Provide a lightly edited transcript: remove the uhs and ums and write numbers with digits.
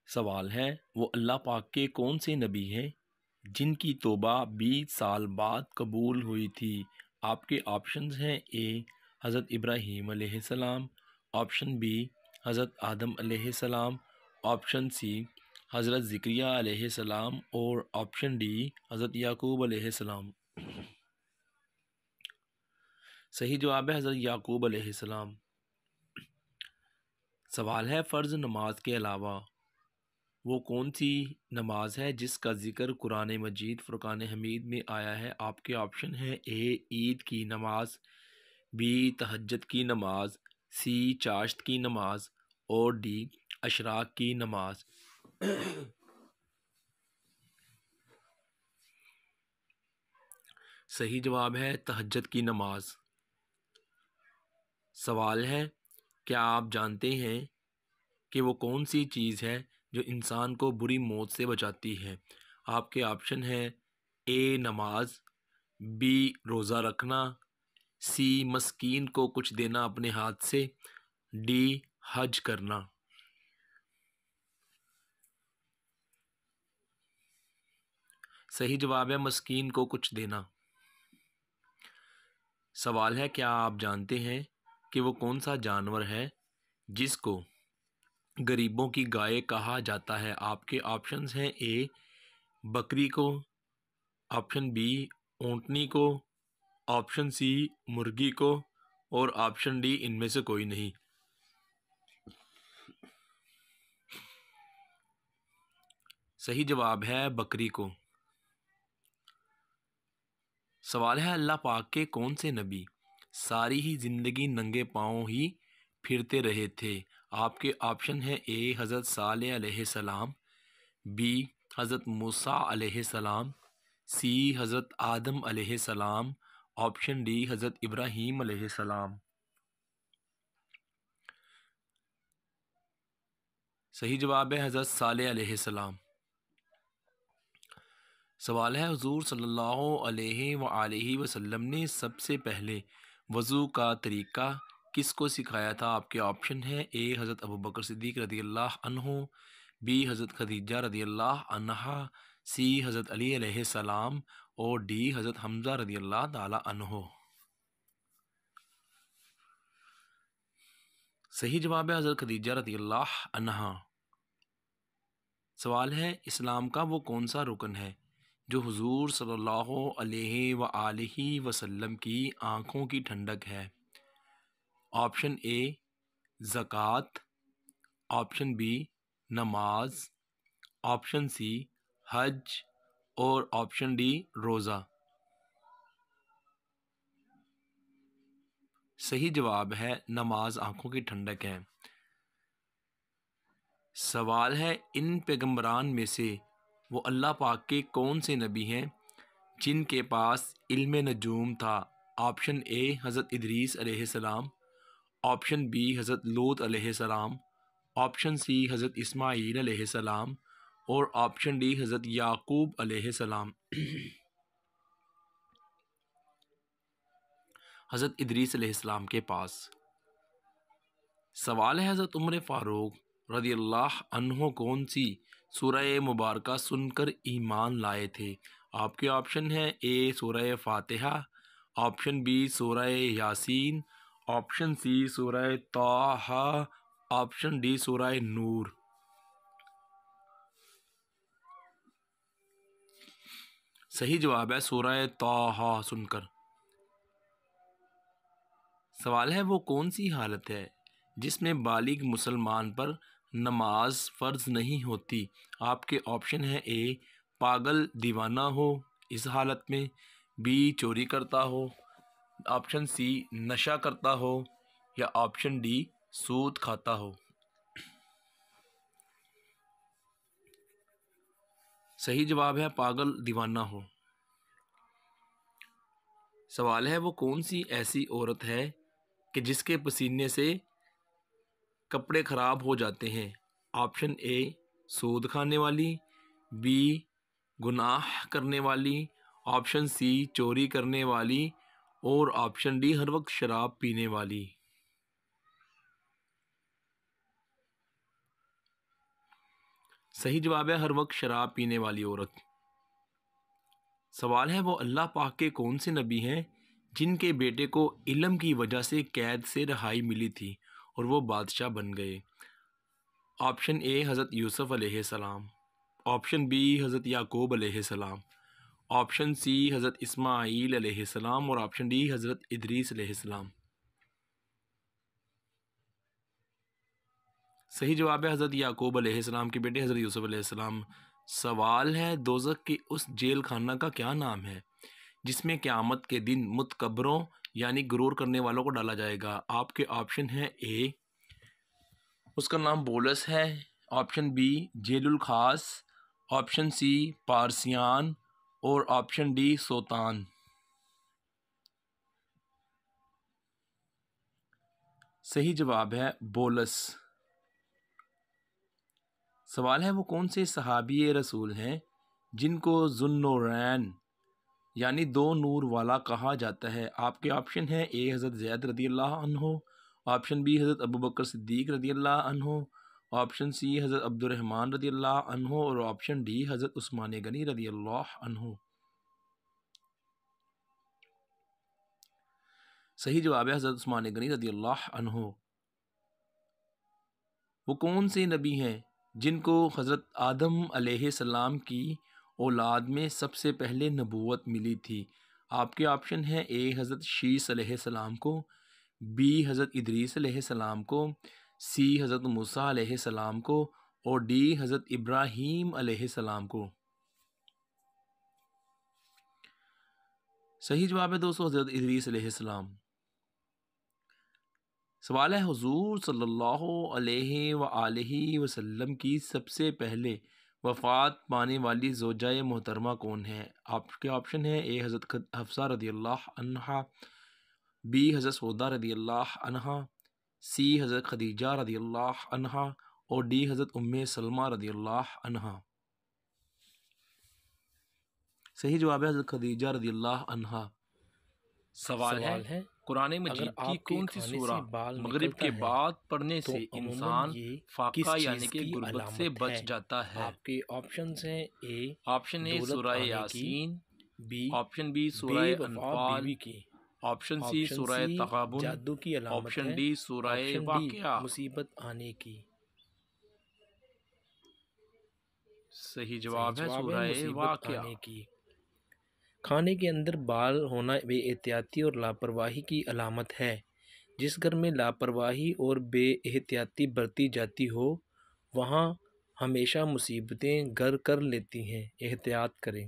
سوال ہے وہ اللہ پاک کے کون سے نبی ہیں جن کی توبہ 20 سال بعد قبول ہوئی تھی؟ آپ کے آپشنز ہیں: اے حضرت ابراہیم علیہ السلام، آپشن بی حضرت آدم علیہ السلام، آپشن سی حضرت زکریہ علیہ السلام اور آپشن ڈی حضرت یعقوب علیہ السلام۔ صحیح جواب ہے حضرت یعقوب علیہ السلام۔ سوال ہے فرض نماز کے علاوہ وہ کون سی نماز ہے جس کا ذکر قرآن مجید فرقان حمید میں آیا ہے؟ آپ کے آپشن ہیں: اے عید کی نماز، بی تہجد کی نماز، سی چاشت کی نماز اور ڈی اشراق کی نماز۔ صحیح جواب ہے تہجد کی نماز۔ سوال ہے کیا آپ جانتے ہیں کہ وہ کون سی چیز ہے جو انسان کو بری موت سے بچاتی ہے؟ آپ کے آپشن ہیں: اے نماز، بی روزہ رکھنا، سی مسکین کو کچھ دینا اپنے ہاتھ سے، ڈی حج کرنا۔ صحیح جواب ہے مسکین کو کچھ دینا۔ سوال ہے کیا آپ جانتے ہیں کہ وہ کون سا جانور ہے جس کو غریبوں کی گائے کہا جاتا ہے؟ آپ کے آپشنز ہیں: اے بکری کو، آپشن بی اونٹنی کو، آپشن سی مرغی کو اور آپشن ڈی ان میں سے کوئی نہیں۔ صحیح جواب ہے بکری کو۔ سوال ہے اللہ پاک کے کون سے نبی ساری ہی زندگی ننگے پاؤں ہی پھرتے رہے تھے؟ آپ کے آپشن ہیں: اے حضرت صالح علیہ السلام، بی حضرت موسیٰ علیہ السلام، سی حضرت آدم علیہ السلام، آپشن ڈی حضرت ابراہیم علیہ السلام۔ صحیح جواب ہے حضرت صالح علیہ السلام۔ سوال ہے حضور صلی اللہ علیہ وآلہ وسلم نے سب سے پہلے وضو کا طریقہ کس کو سکھایا تھا؟ آپ کے آپشن ہیں: اے حضرت ابوبکر صدیق رضی اللہ عنہ، بی حضرت خدیجہ رضی اللہ عنہا، سی حضرت علی علیہ السلام اور ڈی حضرت حمزہ رضی اللہ تعالی عنہ۔ صحیح جواب ہے حضرت خدیجہ رضی اللہ عنہا۔ سوال ہے اسلام کا وہ کون سا رکن ہے جو حضور صلی اللہ علیہ وآلہ وسلم کی آنکھوں کی ٹھنڈک ہے؟ آپشن اے زکوٰۃ، آپشن بی نماز، آپشن سی حج اور آپشن ڈی روزہ۔ صحیح جواب ہے نماز آنکھوں کی ٹھنڈک ہے۔ سوال ہے ان پیغمبران میں سے وہ اللہ پاک کے کون سے نبی ہیں جن کے پاس علم نجوم تھا؟ آپشن اے حضرت ادریس علیہ السلام، آپشن بی حضرت لوط علیہ السلام، آپشن سی حضرت اسماعیل علیہ السلام اور آپشن ڈی حضرت یعقوب علیہ السلام۔ حضرت ادریس علیہ السلام کے پاس۔ سوال ہے حضرت عمر فاروق رضی اللہ عنہ کون سی سورہ مبارکہ سن کر ایمان لائے تھے؟ آپ کے آپشن ہیں: اے سورہ فاتحہ، آپشن بی سورہ یاسین، آپشن سی سورہ طٰہٰ، آپشن ڈی سورہ نور۔ صحیح جواب ہے سورہ طٰہٰ سن کر۔ سوال ہے وہ کون سی حالت ہے جس میں بالغ مسلمان پر نماز فرض نہیں ہوتی؟ آپ کے آپشن ہیں: اے پاگل دیوانہ ہو اس حالت میں، بی چوری کرتا ہو، آپشن سی نشہ کرتا ہو یا آپشن ڈی سود کھاتا ہو۔ صحیح جواب ہے پاگل دیوانہ ہو۔ سوال ہے وہ کون سی ایسی عورت ہے کہ جس کے پسینے سے کپڑے خراب ہو جاتے ہیں؟ آپشن اے سود کھانے والی، بی گناہ کرنے والی، آپشن سی چوری کرنے والی اور آپشن ڈی ہر وقت شراب پینے والی۔ صحیح جواب ہے ہر وقت شراب پینے والی عورت۔ سوال ہے وہ اللہ پاک کے کون سے نبی ہیں جن کے بیٹے کو علم کی وجہ سے قید سے رہائی ملی تھی اور وہ بادشاہ بن گئے؟ آپشن اے حضرت یوسف علیہ السلام، آپشن بی حضرت یعقوب علیہ السلام، آپشن سی حضرت اسماعیل علیہ السلام اور آپشن ڈی حضرت ادریس علیہ السلام۔ صحیح جواب ہے حضرت یعقوب علیہ السلام کے بیٹے حضرت یوسف علیہ السلام۔ سوال ہے دوزخ کے اس جیل خانہ کا کیا نام ہے جس میں قیامت کے دن متکبروں یعنی غرور کرنے والوں کو ڈالا جائے گا؟ آپ کے آپشن ہیں اے اس کا نام بولس ہے، آپشن بی جیل الخاص، آپشن سی پارسیان اور آپشن ڈی سوتان۔ صحیح جواب ہے بولس۔ سوال ہے وہ کون سے صحابی رسول ہیں جن کو ذوالنورین یعنی دو نور والا کہا جاتا ہے؟ آپ کے آپشن ہیں اے حضرت زید رضی اللہ عنہ، آپشن بی حضرت ابوبکر صدیق رضی اللہ عنہ، آپشن سی حضرت عبد الرحمن رضی اللہ عنہ اور آپشن ڈی حضرت عثمان غنی رضی اللہ عنہ۔ صحیح جواب ہے حضرت عثمان غنی رضی اللہ عنہ۔ وہ کون سے نبی ہیں جن کو حضرت آدم علیہ السلام کی اولاد میں سب سے پہلے نبوت ملی تھی؟ آپ کے آپشن ہیں اے حضرت شیس علیہ السلام کو، بی حضرت ادریس علیہ السلام کو، سی حضرت موسیٰ علیہ السلام کو اور ڈی حضرت ابراہیم علیہ السلام کو۔ صحیح جواب ہے دوستو حضرت ادریس علیہ السلام۔ سوال ہے حضور صلی اللہ علیہ وآلہ وسلم کی سب سے پہلے وفات پانے والی زوجہ محترمہ کون ہے؟ آپ کے آپشن ہیں اے حضرت حفصہ رضی اللہ عنہا، بی حضرت سودہ رضی اللہ عنہا، سی حضرت خدیجہ رضی اللہ عنہا اور ڈی حضرت ام سلمہ رضی اللہ عنہا۔ صحیح جواب ہے حضرت خدیجہ رضی اللہ عنہا۔ سوال ہے قرآن مجید کی کون سی سورہ مغرب کے بعد پڑھنے سے انسان فاقہ یعنی کہ غربت سے بچ جاتا ہے؟ آپ کے آپشنز ہیں اے آپشن اے سورہ یاسین، بی آپشن بی سورہ انفال، آپشن سی سورہ تغابن، جادو کی علامت آپشن ہے، ڈی سورہ آپشن ڈی واقعہ۔ مصیبت آنے کی۔ صحیح جواب ہے سورہ مصیبت واقعہ۔ آنے کی۔ کھانے کے اندر بال ہونا بے احتیاطی اور لاپرواہی کی علامت ہے۔ جس گھر میں لاپرواہی اور بے احتیاطی برتی جاتی ہو وہاں ہمیشہ مصیبتیں گھر کر لیتی ہیں، احتیاط کریں۔